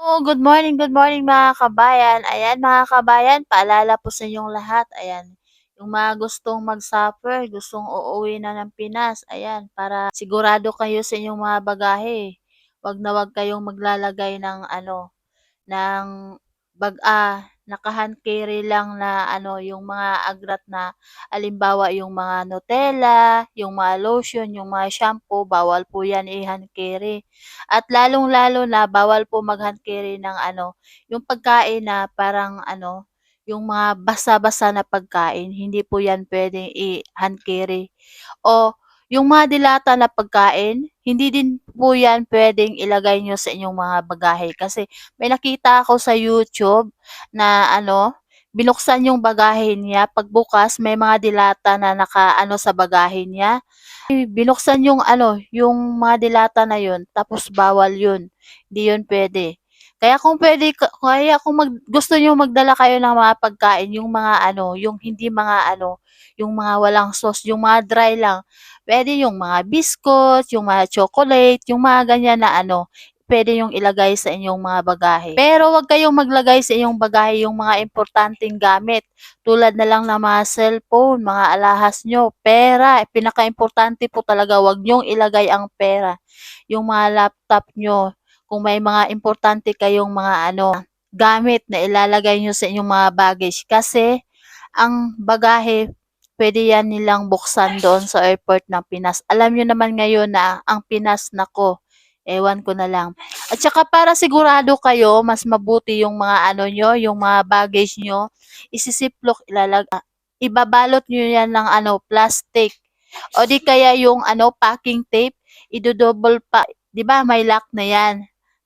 Oh, good morning mga kabayan. Ayan mga kabayan, paalala po sa inyong lahat. Ayan, yung mga gustong mag-suffer, gustong uuwi na ng Pinas. Ayan, para sigurado kayo sa inyong mga bagahe. Wag kayong maglalagay ng ng naka-hand carry lang na yung mga agrat na alimbawa yung mga Nutella, yung mga lotion, yung mga shampoo, bawal po yan i-hand carry. At lalong-lalo na bawal po mag-hand carry ng yung pagkain na parang yung mga basa-basa na pagkain, hindi po yan pwedeng i-hand carry. O yung mga dilata na pagkain, hindi din po yan puwedeng ilagay niyo sa inyong mga bagahe kasi may nakita ako sa YouTube na binuksan yung bagahe niya, pagbukas may mga dilata na nakaano sa bagahe niya. Binuksan yung yung mga dilata na yun tapos bawal yun, hindi yun puwede. Kaya kung gusto niyong magdala kayo ng mga pagkain yung mga yung hindi mga yung mga walang sauce, yung mga dry lang, puwede yung mga biscuit, yung mga chocolate, yung mga ganyan na puwede yung ilagay sa inyong mga bagahe. Pero huwag kayong maglagay sa inyong bagahe yung mga importanteng gamit, tulad na lang ng mga cellphone, mga alahas niyo, pera, pinakaimportante po talaga huwag niyong ilagay ang pera, yung mga laptop niyo, kung may mga importante kayong mga gamit na ilalagay niyo sa inyong mga baggage kasi ang bagahe puwede yan nilang buksan doon sa airport ng Pinas. Alam niyo naman ngayon na ang Pinas, naku, ewan ko na lang. At saka para sigurado kayo, mas mabuti yung mga niyo, yung mga baggage niyo, isisiplok, ibabalot niyo yan ng plastic o di kaya yung packing tape, ido-double pa, 'di ba may lock na yan.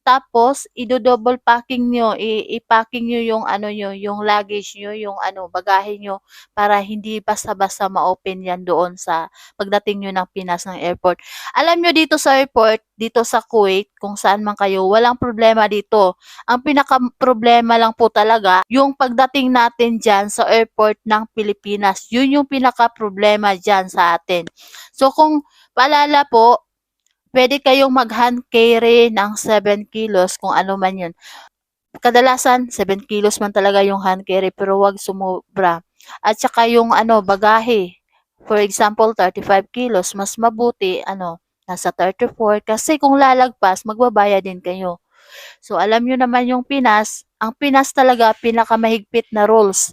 Tapos ido-double packing niyo, i-packing niyo yung niyo, yung luggage niyo, yung bagahe niyo para hindi basta-basta ma-open yan doon sa pagdating niyo ng Pinas ng airport. Alam niyo dito sa airport, dito sa Kuwait, kung saan man kayo, walang problema dito. Ang pinaka-problema lang po talaga, yung pagdating natin diyan sa airport ng Pilipinas. Yun yung pinaka-problema diyan sa atin. So kung paalala po, puwede kayong mag-hand carry ng 7 kilos kung ano man yun. Kadalasan 7 kilos man talaga yung hand carry pero 'wag sumobra. At saka yung bagahe, for example 35 kilos, mas mabuti nasa 34 kasi kung lalagpas magbabayad din kayo. So alam niyo naman yung Pinas, ang Pinas talaga pinakamahigpit na rules.